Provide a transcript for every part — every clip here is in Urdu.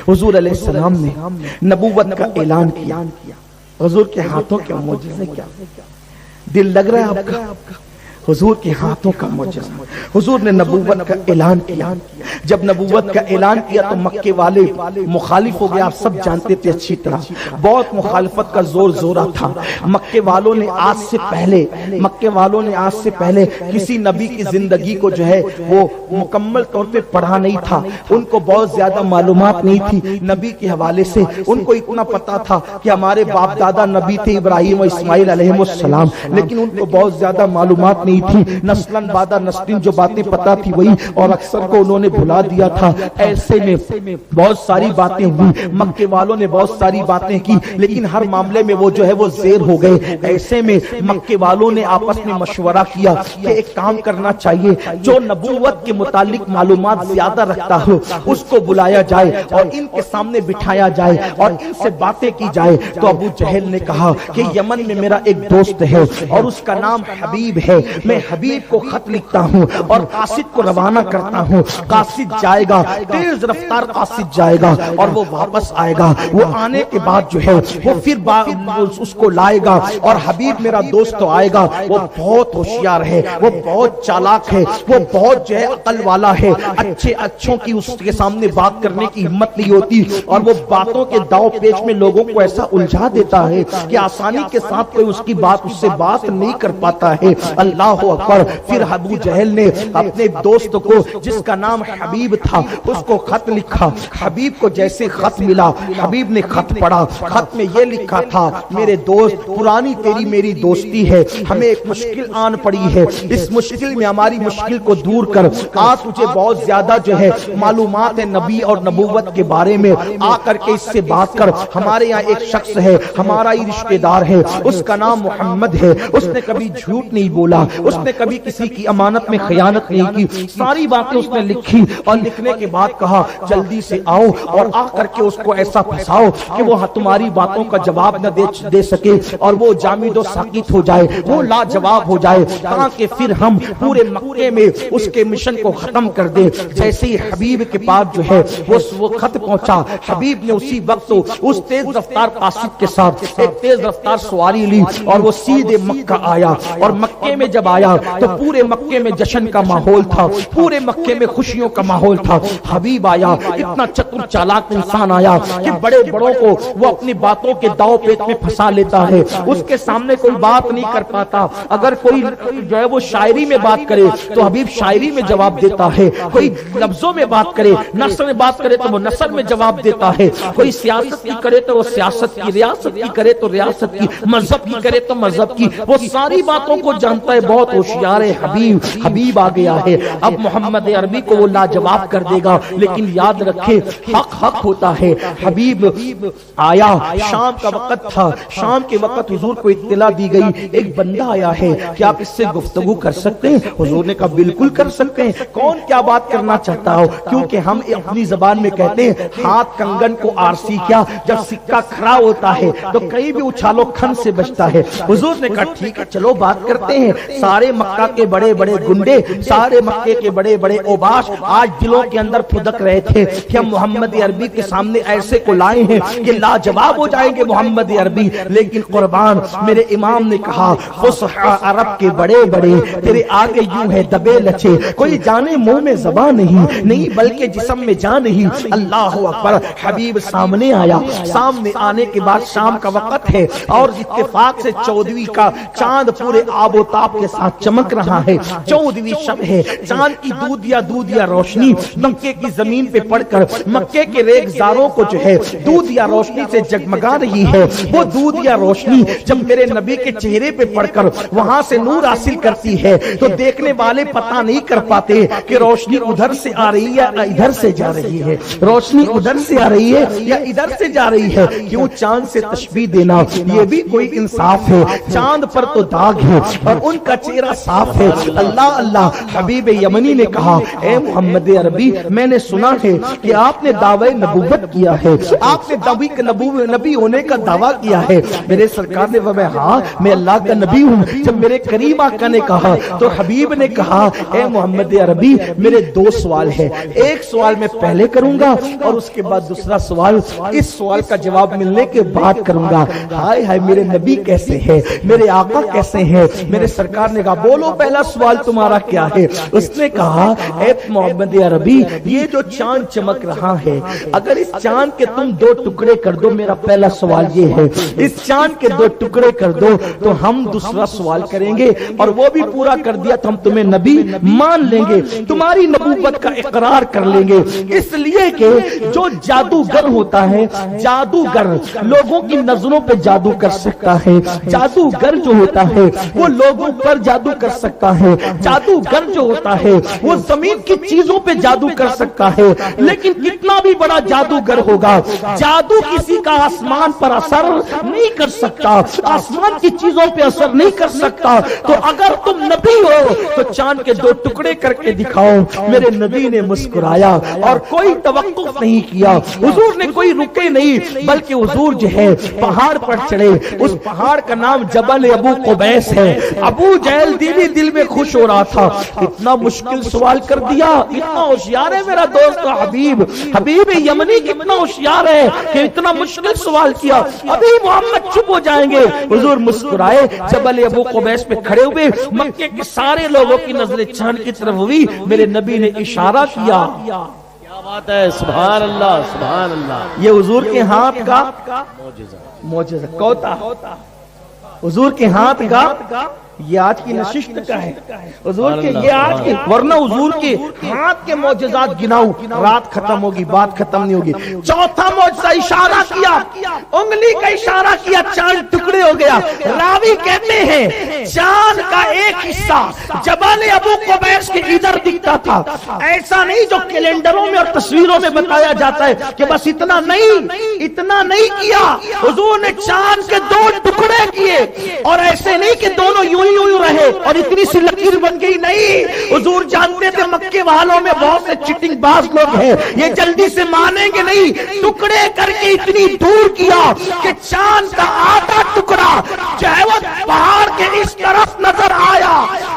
حضور علیہ السلام نے نبوت کا اعلان کیا. حضور کے ہاتھوں کے معجزے کیا, دل لگ رہا ہے آپ کا؟ حضور کے ہاتھوں کا معجزہ. حضور نے نبوت کا اعلان کیا. جب نبوت کا اعلان کیا تو مکے والے مخالف ہو گئے. آپ سب جانتے تھے اچھی طرح, بہت مخالفت کا زور زورہ تھا. مکے والوں نے آج سے پہلے کسی نبی کی زندگی کو جو ہے وہ مکمل طور پہ پڑھا نہیں تھا. ان کو بہت زیادہ معلومات نہیں تھی نبی کے حوالے سے. ان کو اتنا پتا تھا کہ ہمارے باپ دادا نبی تھے, ابراہیم و اسماعیل علیہ السلام, لیکن ان کو بہت زیادہ معلومات نہیں تھی. نسلاً بعد نسلیں جو باتیں پتا تھی وہی, اور اکثر کو انہوں نے بھلا دیا تھا. ایسے میں بہت ساری باتیں ہوئی, مکے والوں نے بہت ساری باتیں کی, لیکن ہر معاملے میں وہ جو ہے وہ زیر ہو گئے. ایسے میں مکے والوں نے آپس میں مشورہ کیا کہ ایک کام کرنا چاہیے, جو نبوت کے متعلق معلومات زیادہ رکھتا ہو اس کو بلایا جائے اور ان کے سامنے بٹھایا جائے اور ان سے باتیں کی جائے. تو ابو جہل نے کہا کہ یمن میں میرا ایک دوست ہے اور اس کا نام حبیب ہے, میں حبیب کو خط لکھتا ہوں اور قاصد کو روانہ کرتا ہوں. قاصد جائے گا, تیز رفتار قاصد جائے گا اور وہ واپس آئے گا. وہ آنے کے بعد جو ہے وہ پھر اس کو لائے گا. اور حبیب میرا دوست تو آئے گا, وہ بہت ہوشیار ہے, وہ بہت چالاک ہے, وہ بہت جو ہے عقل والا ہے. اچھوں کی اس کے سامنے بات کرنے کی ہمت نہیں ہوتی, اور وہ باتوں کے داؤ پیچ میں لوگوں کو ایسا الجھا دیتا ہے کہ آسانی کے ساتھ کوئی اس کی بات اس سے بات نہیں کر پاتا ہے. اللہ اکبر. پھر ابو جہل نے اپنے دوست کو جس کا نام حبیب تھا اس کو خط لکھا. حبیب کو جیسے خط ملا, حبیب نے خط پڑھا. خط میں یہ لکھا تھا, میرے دوست, پرانی تیری میری دوستی ہے, ہمیں ایک مشکل آن پڑی ہے, اس مشکل میں ہماری مشکل کو دور کر. آج تجھے بہت زیادہ جو ہے معلومات ہے نبی اور نبوت کے بارے میں, آ کر کے اس سے بات کر. ہمارے یہاں ایک شخص ہے, ہمارا ہی رشتہ دار ہے, اس کا نام محمد ہے, اس نے کبھی جھوٹ نہیں بولا, اس نے کبھی کسی کی امانت میں خیانت نہیں کی. ساری باتیں اس نے لکھی اور لکھنے کے بعد کہا جلدی سے آؤ اور آ کر کے اس کو ایسا پھنساؤ کہ وہ تمہاری باتوں کا جواب نہ دے سکے اور وہ جامد و ساکت ہو جائے, وہ لاجواب ہو جائے, تاکہ پھر ہم پورے مکے میں اس کے مشن کو ختم کر دیں. جیسے ہی حبیب کے پاس جو ہے وہ خط پہنچا, حبیب نے اسی وقت اس تیز رفتار قاصد کے ساتھ ایک تیز رفتار سواری لی اور وہ سیدھے مکہ آیا. اور مکے میں جب آیا تو پورے مکے میں جشن کا ماحول تھا, پورے مکے میں خوشیوں کا ماحول تھا. حبیب آیا, اتنا چتر چالاک انسان آیا کہ بڑے بڑوں کو وہ اپنی باتوں کے داؤ پیچ میں پھنسا لیتا ہے. اس کے سامنے کوئی بات نہیں کر پاتا. اگر کوئی جو ہے وہ شاعری میں بات کرے تو حبیب شاعری میں جواب دیتا ہے, کوئی لفظوں میں بات کرے, نثر میں بات کرے تو وہ نثر میں جواب دیتا ہے, کوئی سیاست کی کرے تو وہ سیاست کی, ریاست کی کرے تو ریاست کی, مذہب کی کرے تو مذہب کی, وہ ساری باتوں کو جانتا ہے. بہت ہوشیار ہے حبیب آ گیا ہے. اب محمد عربی کو وہ لاجواب کر دے گا, لیکن یاد رکھے حق ہوتا ہے. حبیب آیا, شام کا وقت تھا, شام کے وقت حضور کو اطلاع دی گئی ایک بندہ آیا ہے, کہ آپ اس سے گفتگو کر سکتے ہیں؟ حضور نے کہا بالکل کر سکتے ہیں, کون کیا بات کرنا چاہتا ہو؟ کیونکہ ہم اپنی زبان میں کہتے ہیں ہاتھ کنگن کو آرسی کیا, جب سکہ کھڑا ہوتا ہے تو کہیں بھی اچھالو کھن سے بچتا ہے. حضور نے کہا ٹھیک ہے چلو بات کرتے ہیں. سارے مکہ کے بڑے بڑے گنڈے, سارے مکے کے بڑے بڑے اوباش آج دلوں کے اندر پھدک رہے تھے کہ ہم محمد عربی کے سامنے ایسے کو لائے ہیں کہ لاجواب ہو جائیں گے محمد عربی. لیکن قربان میرے امام نے کہا فصحا عرب کے بڑے بڑے تیرے آگے یوں ہے دبے لچے, کوئی جانے منہ میں زبان نہیں بلکہ جسم میں جان نہیں. اللہ اکبر. حبیب سامنے آیا. سامنے آنے کے بعد شام کا وقت ہے اور اتفاق سے 14ویں کا چاند پورے آب و تاب کے ساتھ چمک رہا ہے. 14ویں شب ہے. چاند کی دودیا روشنی مکے کی زمین پہ پڑ کر مکے کے ریگزاروں کو جو ہے دودیا روشنی سے جگمگا رہی ہے. وہ دودیا روشنی جب میرے نبی کے چہرے پہ پڑ کر وہاں سے نور حاصل کرتی ہے تو دیکھنے والے پتہ نہیں کر پاتے کہ روشنی ادھر سے آ رہی ہے یا ادھر سے جا رہی ہے, روشنی ادھر سے آ رہی ہے یا ادھر سے جا رہی ہے. کیوں چاند سے تشبیہ دینا, یہ بھی کوئی انصاف ہے؟ چاند پر تو داغ ہے اور ان کا چہرہ صاف ہے۔ اللہ اللہ، حبیب یمنی نے کہا اے محمد عربی، میں نے سنا ہے کہ آپ نے دعوی نبوت کیا ہے، آپ نے نبی ہونے کا دعویٰ کیا ہے۔ میرے سرکار نے فرمایا ہاں میں اللہ کا نبی ہوں۔ جب میرے قریب آقا نے کہا تو حبیب نے کہا اے محمد عربی، میرے دو سوال ہے، ایک سوال میں پہلے کروں گا اور اس کے بعد دوسرا سوال اس سوال کا جواب ملنے کے بعد کروں گا۔ ہائے ہائے میرے نبی کیسے ہیں، میرے آقا کیسے ہیں؟ میرے سرکار نے کہا بولو پہلا سوال تمہارا کیا ہے؟ اس نے کہا اے محمد عربی، یہ جو چاند چمک رہا ہے، اگر اس چاند کے تم دو ٹکڑے کر دو، میرا پہلا سوال یہ ہے، اس چاند کے دو ٹکڑے کر دو تو ہم دوسرا سوال کریں گے، اور وہ بھی پورا کر دیا تو ہم تمہیں نبی مان لیں گے، تمہاری نبوت کا اقرار کر لیں گے۔ اس لیے کہ جو جادوگر ہوتا ہے، جادوگر لوگوں کی نظروں پہ جادو کر سکتا ہے، جادوگر جو ہوتا ہے وہ لوگوں پر جادو کر سکتا ہے، جادوگر جو ہوتا ہے وہ زمین کی چیزوں پہ جادو کر سکتا ہے، لیکن کتنا بھی بڑا جادوگر ہوگا، جادو کسی کا آسمان پر اثر نہیں کر سکتا، آسمان کی چیزوں پہ اثر نہیں کر سکتا۔ تو اگر تم نبی ہو تو چاند کے دو ٹکڑے کر کے دکھاؤ۔ میرے نبی نے مسکرایا اور کوئی توقف نہیں کیا، حضور نے کوئی رکے نہیں، بلکہ حضور جو ہے پہاڑ پر چڑھے۔ اس پہاڑ کا نام جبل ابو قبیس ہے۔ ابو جہل دل میں خوش ہو رہا تھا، اتنا مشکل سوال کر دیا، اتنا ہوشیار ہے میرا دوست حبیب یمنی، کتنا ہوشیار ہے کہ اتنا مشکل سوال کیا، ابھی محمد چپ ہو جائیں گے۔ حضور مسکرائے، جبل ابو قبیس پہ کھڑے ہوئے، مکے کے سارے لوگوں کی نظریں چاند کی طرف ہوئی، میرے نبی نے اشارہ کیا۔ کیا بات ہے، سبحان اللہ سبحان اللہ۔ یہ حضور کے ہاتھ کا معجزہ کوتا، حضور کے ہاتھ کا یہ آج کی نشست کا ہے، حضور کے یہ آج کے، ورنہ حضور کے ہاتھ کے معجزات گناؤ رات ختم ہوگی، بات ختم نہیں ہوگی۔ چوتھا معجزہ اشارہ کیا، انگلی کا اشارہ کیا، چاند ٹکڑے ہو گیا۔ راوی کہتے ہیں چاند کا ایک حصہ جبل ابو قبیس کے ادھر دکھتا تھا، ایسا نہیں جو کیلنڈروں میں اور تصویروں میں بتایا جاتا ہے کہ بس اتنا نہیں کیا، حضور نے چاند کے دو ٹکڑے کیے، اور ایسے نہیں کہ دونوں یوں رہے اور اتنی سی لکیر بن گئی، نہیں، حضور جانتے تھے مکے والوں میں بہت سے چٹنگ باز لوگ ہیں، یہ جلدی سے مانیں گے نہیں، ٹکڑے کر کے اتنی دور کیا کہ چاند کا آدھا ٹکڑا جو ہے وہ پہاڑ کے اس طرف نظر آیا،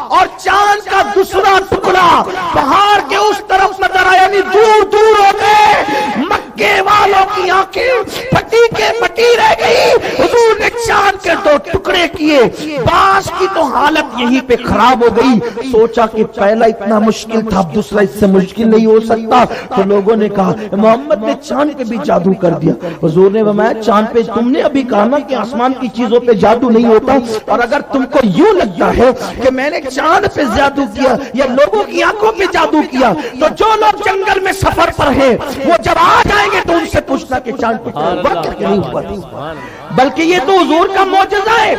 اور چاند کا دوسرا ٹکڑا پہاڑ کے اس طرف نظر آیا، یعنی دور دور ہو گئے۔ مکے والوں کی آنکھیں پھٹی کے پھٹی رہ گئی۔ حضور نے چاند کے دو ٹکڑے کیے، باس کی تو حالت یہیں پہ خراب ہو گئی، سوچا کہ پہلا اتنا مشکل تھا، اب دوسرا اس سے مشکل نہیں ہو سکتا۔ تو لوگوں نے کہا محمد نے چاند پہ بھی جادو کر دیا۔ حضور نے فرمایا چاند پہ تم نے ابھی کہا نا کہ آسمان کی چیزوں پہ جادو نہیں ہوتا، اور اگر تم کو یوں لگتا ہے کہ میں نے چاند پہ جادو کیا یا لوگوں کی آنکھوں پہ جادو کیا، تو جو لوگ جنگل میں سفر پر ہیں وہ جب آ جائیں گے تو ان سے پوچھنا کہ چاند پہ وقت نہیں ہوا، بلکہ یہ تو حضور کا معجزہ ہے۔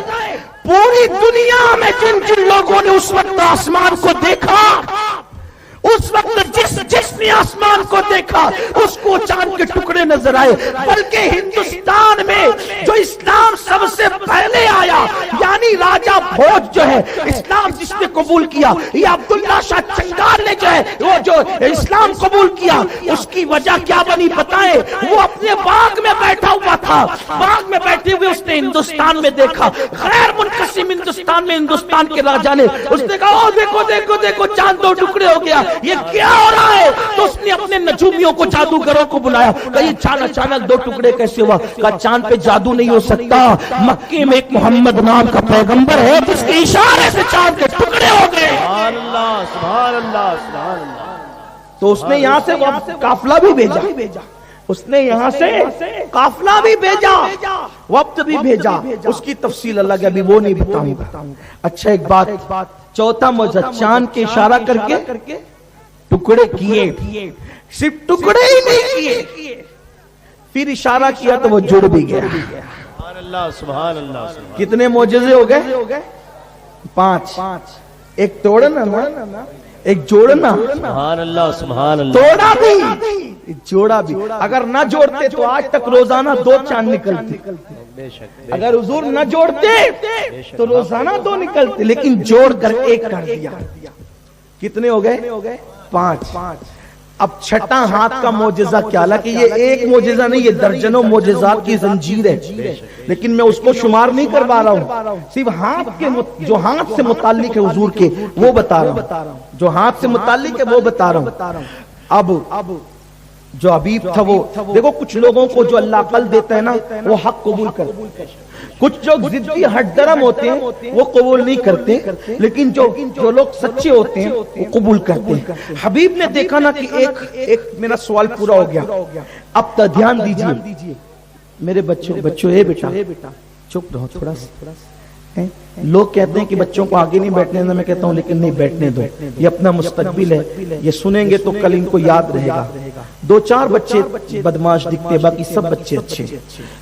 پوری دنیا میں جن لوگوں نے اس وقت آسمان کو دیکھا، اس وقت جس نے آسمان کو دیکھا اس کو چاند کے ٹکڑے نظر آئے، بلکہ ہندوستان میں جو اسلام سب سے پہلے آیا، یعنی راجہ بھوج جو ہے اسلام جس نے قبول کیا، یہ عبداللہ شاہ چنگال نے جو ہے وہ جو اسلام قبول کیا، اس کی وجہ کیا بنی بتائیں؟ وہ اپنے باغ میں بیٹھا ہوا تھا، باغ میں بیٹھے ہوئے اس نے ہندوستان میں دیکھا، غیر منقسم ہندوستان میں ہندوستان کے راجہ نے اس نے کہا او دیکھو دیکھو دیکھو چاند دو ٹکڑے ہو گیا، یہ کیا ہو رہا ہے؟ تو اس نے اپنے نجومیوں کو، جادوگروں کو بلایا، کہا یہ اچانک دو ٹکڑے کیسے ہوا؟ کہا چاند پہ جادو نہیں ہو سکتا، مکے میں ایک محمد نام کا پیغمبر ہے جس کے اشارے سے چاند کے ٹکڑے ہو گئے۔ سبحان اللہ سبحان اللہ سبحان اللہ۔ تو اس نے یہاں سے قافلہ بھی بھیجا، اس نے یہاں سے قافلہ بھی بھیجا، وقت بھی بھیجا، اس کی تفصیل اللہ کے ابھی وہ نہیں بتاؤں گا۔ اچھا ایک بات، چوتھا معجزہ چاند کے اشارہ کر کے ٹکڑے کیے، صرف ٹکڑے ہی نہیں کیے، پھر اشارہ کیا تو وہ جڑ بھی گیا۔ سبحان اللہ سبحان اللہ۔ کتنے معجزے ہو گئے؟ 5۔ ایک توڑنا نا، ایک جوڑنا، سبحان اللہ سبحان اللہ، توڑا بھی جوڑا بھی۔ اگر نہ جوڑتے تو آج تک روزانہ 2 چاند نکلتے۔ بے شک اگر حضور نہ جوڑتے تو روزانہ 2 نکلتے، لیکن جوڑ کر 1 کر دیا۔ کتنے ہو گئے؟ 5۔ اب چھٹا ہاتھ کا معجزہ کیا؟ حالانکہ یہ ایک معجزہ نہیں، یہ درجنوں معجزات کی زنجیر ہے، لیکن میں اس کو شمار نہیں کروا رہا ہوں، صرف ہاتھ کے جو ہاتھ سے متعلق ہے حضور کے وہ بتا رہا ہوں، جو ہاتھ سے متعلق ہے وہ بتا رہا ہوں۔ اب جو حبیب تھا وہ دیکھو، کچھ لوگوں کو جو اللہ عقل دیتا ہے نا وہ حق قبول کرتے، کچھ جو ضدی ہٹ درم ہوتے ہیں وہ قبول نہیں کرتے، لیکن جو لوگ سچے ہوتے ہیں وہ قبول کرتے ہیں۔ حبیب نے دیکھا نا کہ ایک میرا سوال پورا ہو گیا، اب تو دھیان دیجئے میرے بچوں، اے بیٹا چپ رہو تھوڑا سا۔ لوگ کہتے ہیں کہ بچوں کو آگے نہیں بیٹھنے دینا، میں کہتا ہوں لیکن نہیں بیٹھنے دو، یہ اپنا مستقبل ہے، یہ سنیں گے تو کل ان کو یاد رہے گا۔ 2-4 بچے بدماش دکھتے ہیں، باقی سب بچے اچھے،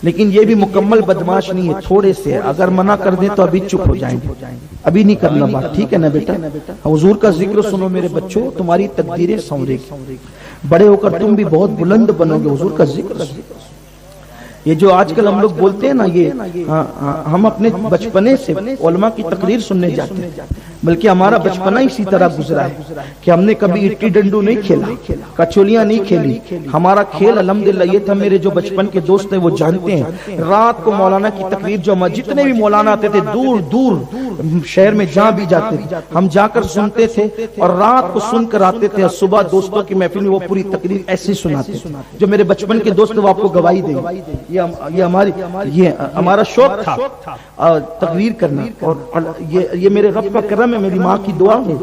لیکن یہ بھی مکمل بدماش نہیں ہے، تھوڑے سے، اگر منع کر دیں تو ابھی چپ ہو جائیں گے، ابھی نہیں کرنا بات، ٹھیک ہے نا بیٹا؟ حضور کا ذکر سنو میرے بچوں، تمہاری تقدیریں سنورے گی، بڑے ہو کر تم بھی بہت بلند بنو گے۔ حضور کا ذکر یہ جو آج کل ہم لوگ بولتے ہیں نا، یہ ہم اپنے بچپنے سے علماء کی تقریر سننے جاتے ہیں، بلکہ ہمارا بچپنا اسی طرح گزرا ہے کہ ہم نے کبھی اٹی ڈنڈو نہیں کھیلا، کچولیاں نہیں کھیلی۔ ہمارا کھیل الحمدللہ یہ تھا، میرے جو بچپن کے دوست ہیں وہ جانتے ہیں، رات کو مولانا کی تقریر، جو جتنے بھی مولانا آتے تھے دور دور شہر میں جہاں بھی جاتے تھے ہم جا کر سنتے تھے، اور رات کو سن کر آتے تھے، اور صبح دوستوں کی محفل میں وہ پوری تقریر ایسی سناتے تھے۔ جو میرے بچپن کے دوست وہ آپ کو گواہی دیں گے، یہ ہمارا شوق تھا تقریر کرنا، اور یہ میرے رب کا کرم ہے، میری ماں کی دعا ہے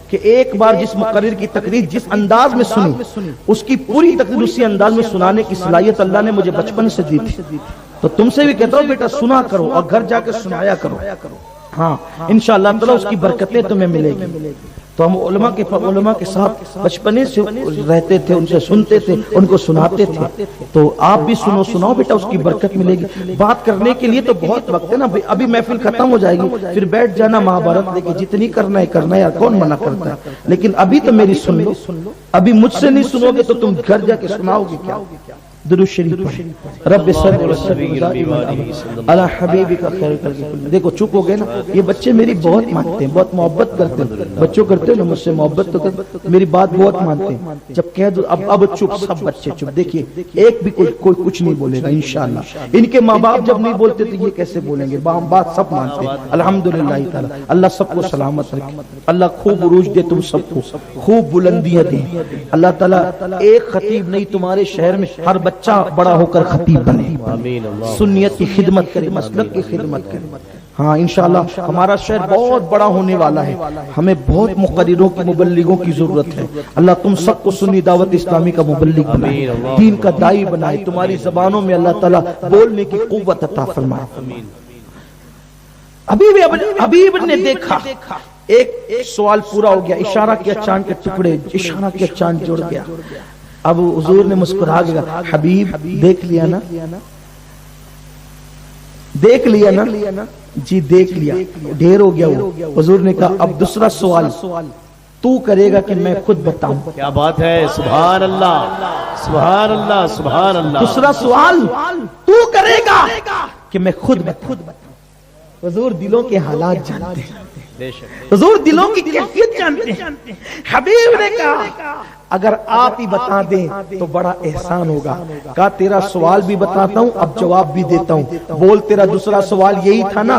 کہ ایک بار جس مقرر کی تقریر جس انداز میں سنی، اس کی پوری تقریر اسی انداز میں سنانے کی صلاحیت اللہ نے مجھے بچپن سے دی تھی۔ تو تم سے بھی کہتا ہوں بیٹا سنا کرو، اور گھر جا کے سنایا کرو، ہاں انشاءاللہ تعالی اس کی برکتیں تمہیں ملے گی۔ تو ہم علماء کے ساتھ بچپنے سے رہتے تھے، ان سے سنتے تھے، ان کو سناتے تھے، تو آپ بھی سناؤ بیٹا، اس کی برکت ملے گی۔ بات کرنے کے لیے تو بہت وقت ہے نا، ابھی محفل ختم ہو جائے گی، پھر بیٹھ جانا مہابھارت لے کے، جتنی کرنا ہے یار، کون منع کرتا ہے؟ لیکن ابھی تو میری سن لو، ابھی مجھ سے نہیں سنو گے تو تم گھر جا کے سناؤ گے کیا؟ درود شریف پڑھیں، رب صلی علی حبیبک خیر الخلق کلہم۔ دیکھو چپ ہو گئے نا، یہ بچے میری بہت مانتے ہیں، بہت محبت کرتے ہیں، بچوں کرتے ہیں نا مجھ سے محبت تو کرتے، میری بات بہت مانتے ہیں۔ جب کہہ دو اب چپ، سب بچے چپ، دیکھیے ایک بھی کوئی کچھ نہیں بولے گا انشاءاللہ۔ ان کے ماں باپ جب نہیں بولتے تو یہ کیسے بولیں گے؟ بات سب مانتے ہیں الحمدللہ تعالی۔ اللہ سب کو سلامت رکھے، اللہ خوب عروج دے تم سب کو، خوب بلندیاں دے اللہ تعالی۔ ایک خطیب نہیں تمہارے شہر میں، ہر بچہ بڑا ہو کر خطیب بنے، سنیت کی خدمت کرے، مسلک کی خدمت کرے۔ ہاں انشاءاللہ ہمارا شہر بہت بڑا ہونے والا ہے، ہمیں بہت مقرروں کی، مبلغوں کی ضرورت ہے۔ اللہ تم سب کو سنی دعوت اسلامی کا مبلغ بنائے، دین کا داعی بنائے، تمہاری زبانوں میں اللہ تعالیٰ بولنے کی قوت عطا فرمائے۔ حبیب نے دیکھا، ایک سوال پورا ہو گیا، اشارہ کیا چاند کے ٹکڑے، اشارہ کیا چاند جڑ گیا۔ اب حضور نے مسکرا گیا، حبیب دیکھ لیا نا، دیکھ لیا نا؟ جی دیکھ لیا، ڈھیر ہو گیا وہ۔ حضور نے کہا اب دوسرا سوال تو کرے گا کہ میں خود بتاؤں؟ کیا بات ہے، سبحان اللہ سبحان اللہ سبحان اللہ۔ دوسرا سوال تو کرے گا کہ میں خود بتاؤں؟ حضور دلوں کے حالات جانتے ہیں، حضور دلوں کی کیفیت جانتے ہیں۔ حبیب نے کہا اگر آپ ہی بتا دیں تو بڑا احسان ہوگا۔ کہا تیرا سوال بھی بتاتا ہوں، اب جواب بھی دیتا ہوں۔ بول تیرا دوسرا سوال یہی تھا نا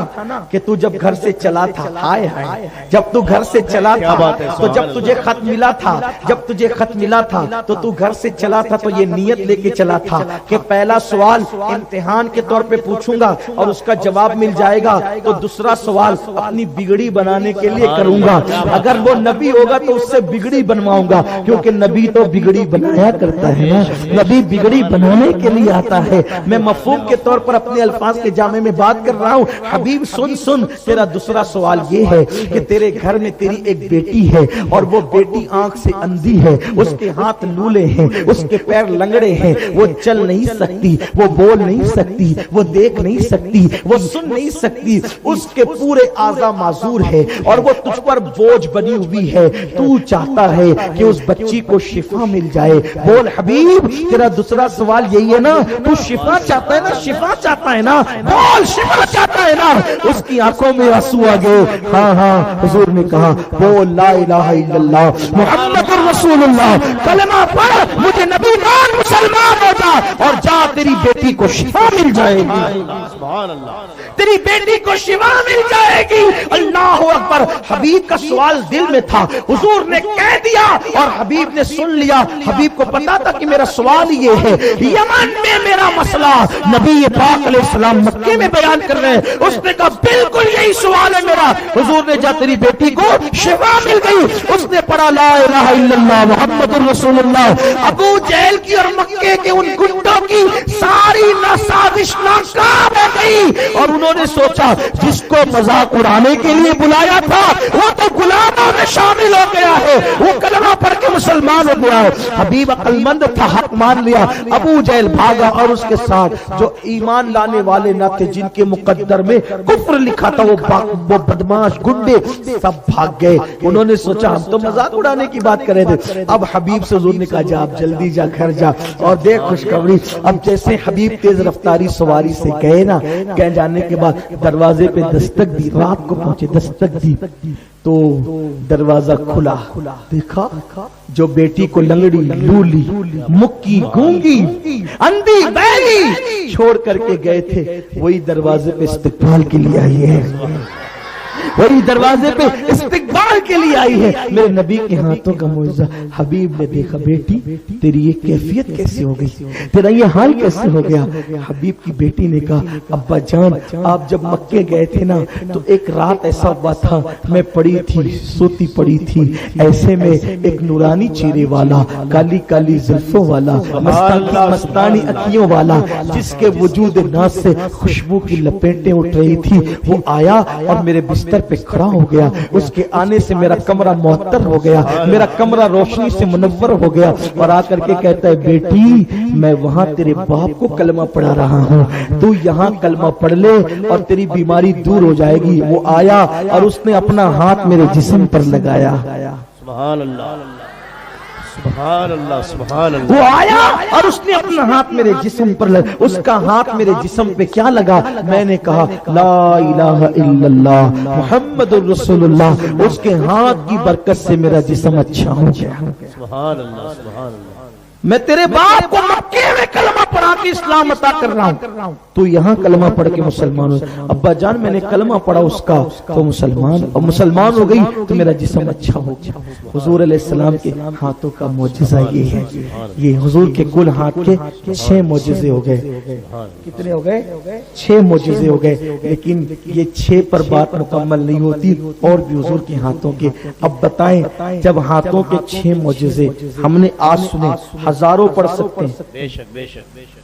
کہ تو جب گھر سے چلا تھا، ہائے ہائے، جب تو گھر سے چلا تھا تو جب تجھے خط ملا تھا، جب تجھے خط ملا تھا تو تو گھر سے چلا تھا تو یہ نیت لے کے چلا تھا کہ پہلا سوال امتحان کے طور پہ پوچھوں گا اور اس کا جواب مل جائے گا، تو دوسرا سوال اپنی بگڑی بنانے کے لیے کروں گا۔ اگر وہ نبی ہوگا تو اس سے بگڑی بنواؤں گا، کیونکہ نبی تو بگڑی بنایا کرتا ہے نا، نبی بگڑی بنانے کے لیے آتا ہے۔ میں مفہوم کے طور پر اپنے الفاظ کے جامع میں بات کر رہا ہوں۔ حبیب سن، تیرا دوسرا سوال یہ ہے کہ تیرے گھر میں تیری ایک بیٹی ہے، اور وہ بیٹی آنکھ سے اندھی ہے، اس کے ہاتھ لولے ہیں، اس کے پیر لنگڑے ہیں، وہ چل نہیں سکتی، وہ بول نہیں سکتی، وہ دیکھ نہیں سکتی، وہ سن نہیں سکتی، اس کے پورے اعضاء معذور ہے، اور وہ تجھ پر بوجھ بنی ہوئی ہے۔ تو چاہتا ہے کہ اس بچی کو شفا مل جائے. بول حبیب تیرا دوسرا سوال یہی ہے نا, تو شفا چاہتا ہے نا, شفا چاہتا ہے نا, بول شفا چاہتا ہے نا. اس کی آنکھوں میں آنسو آ گئے. ہاں ہاں حضور نے کہا بول لا الہ الا اللہ محمد رسول اللہ, کلمہ پڑھ, مجھے نبی مان, مسلمان ہو جا اور جا, تیری بیٹی کو شفا مل جائے گی, سبحان اللہ, تیری بیٹی کو شفا مل جائے گی. اللہ اکبر. حبیب کا سوال دل میں تھا, حضور نے کہہ دیا اور حبیب نے سن لیا. حبیب کو پتا تھا کہ میرا سوال یہ ہے, یمن میں میرا مسئلہ, نبی پاک علیہ السلام مکے میں بیان کر رہے ہیں. اس نے کہا بالکل یہی سوال ہے میرا. حضور نے جا, تیری بیٹی کو شفا مل گئی. اس نے پڑھا لا الہ الا اللہ محمد رسول اللہ. ابو جہل کی اور مکے کے ان گنڈوں کی ساری سازش ناکام ہو گئی اور انہوں نے سوچا جس کو مذاق اڑانے کے لیے بلایا تھا وہ تو غلاموں میں شامل ہو گیا ہے, وہ کلمہ پڑھ کے مسلمان ہو گیا ہے. حبیب عقل مند تھا, حق مان لیا. ابو جہل بھاگا اور اس کے ساتھ جو ایمان لانے والے نہ تھے, جن کے مقدر میں کفر لکھا تھا, وہ بدماش گنڈے سب بھاگ گئے. انہوں نے سوچا ہم تو مذاق اڑانے کی بات کر رہے تھے. اب حبیب سے حضور نے کہا جا, اب جلدی جا, گھر جا اور دیکھ خوشخبری. اب جیسے حبیب تیز رفتاری سواری سے گئے نا, کہہ جانے کے بعد دروازے پہ دستک دی, رات کو پہنچے, دستک دی تو دروازہ کھلا. دیکھا جو بیٹی کو لنگڑی, لولی, مکی, گونگی, اندھی, بیلی چھوڑ کر کے گئے تھے, وہی دروازے پہ استقبال کے لیے آئی ہے, وہی دروازے پہ استقبال کے لیے آئی ہے. میرے نبی کے ہاتھوں کا معجزہ. حبیب نے دیکھا بیٹی تیری یہ کیفیت کیسے ہو گئی, تیرا یہ حال کیسے ہو گیا. حبیب کی بیٹی نے کہا ابا جان آپ جب مکے گئے تھے نا تو ایک رات ایسا ہوا تھا, میں پڑی تھی, سوتی پڑی تھی, ایسے میں ایک نورانی چہرے والا, کالی کالی زلفوں والا, مستانی اکھیوں والا, جس کے وجود ناز سے خوشبو کی لپیٹیں اٹھ رہی تھی, وہ آیا اور میرے بستر پہ کھڑا ہو گیا. اس کے آنے سے میرا کمرہ معطر ہو گیا, میرا کمرہ روشنی سے منور ہو گیا, اور آ کر کے کہتا ہے بیٹی میں وہاں تیرے باپ کو کلمہ پڑھا رہا ہوں, تو یہاں کلمہ پڑھ لے اور تیری بیماری دور ہو جائے گی. وہ آیا اور اس نے اپنا ہاتھ میرے جسم پر لگایا. سبحان اللہ, سبحان اللہ, سبحان اللہ. وہ آیا اور اس نے اپنا ہاتھ میرے جسم پر لگا. اس کا ہاتھ میرے جسم پہ کیا لگا, میں نے کہا لا الہ الا اللہ محمد رسول اللہ. اس کے ہاتھ کی برکت سے میرا جسم اچھا ہو گیا. سبحان اللہ, سبحان اللہ. میں تیرے باپ کو مکے میں کلمہ پڑھا کے اسلام عطا کر رہا ہوں, تو یہاں کلمہ پڑھ کے مسلمان ہو. ابا جان میں نے کلمہ پڑھا اس کا تو مسلمان ہو گئی, تو میرا جسم اچھا ہو گیا. حضور علیہ السلام کے ہاتھوں کا معجزہ یہ ہے. یہ حضور کے کل ہاتھ کے 6 معجزے ہو گئے. کتنے ہو گئے؟ 6 معجزے ہو گئے. لیکن یہ 6 پر بات مکمل نہیں ہوتی, اور بھی حضور کے ہاتھوں کے. اب بتائیں جب ہاتھوں کے 6 معجزے ہم نے آج سنے, ہزاروں پڑھ سکتے ہیں, بے شک, بے شک, بے شک.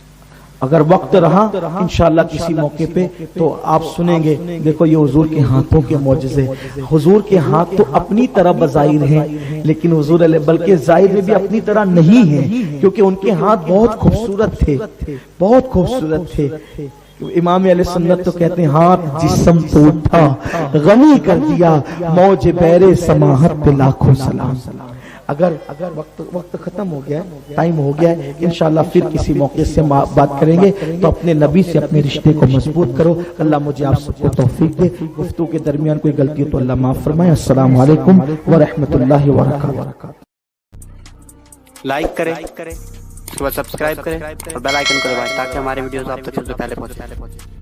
اگر وقت رہا انشاءاللہ کسی موقع پہ تو آپ سنیں گے. دیکھو یہ حضور کے ہاتھوں کے معجزے. حضور کے ہاتھ تو اپنی طرح بظاہر ہیں, لیکن حضور علیہ بلکہ ظاہر میں بھی اپنی طرح نہیں ہیں, کیونکہ ان کے ہاتھ بہت خوبصورت تھے, بہت خوبصورت تھے. امام علیہ سنت تو کہتے ہیں ہاتھ جسم تو اٹھا غنی کر دیا, موج بیر سماحت پہ لاکھوں سلام. اگر وقت ختم ہو گیا, ٹائم ہو گیا ہے, انشاءاللہ پھر کسی موقع سے بات کریں گے. تو اپنے نبی سے اپنے رشتے کو مضبوط کرو. اللہ مجھے آپ سب کو توفیق دے. گفتگو کے درمیان کوئی غلطی ہو تو اللہ معاف فرمائے. السلام علیکم ورحمۃ اللہ وبرکاتہ. لائک کریں, اس کے بعد سبسکرائب کریں اور بیل آئیکن کو دبائیں تاکہ ہمارے ویڈیوز آپ تک سب سے پہلے پہنچیں.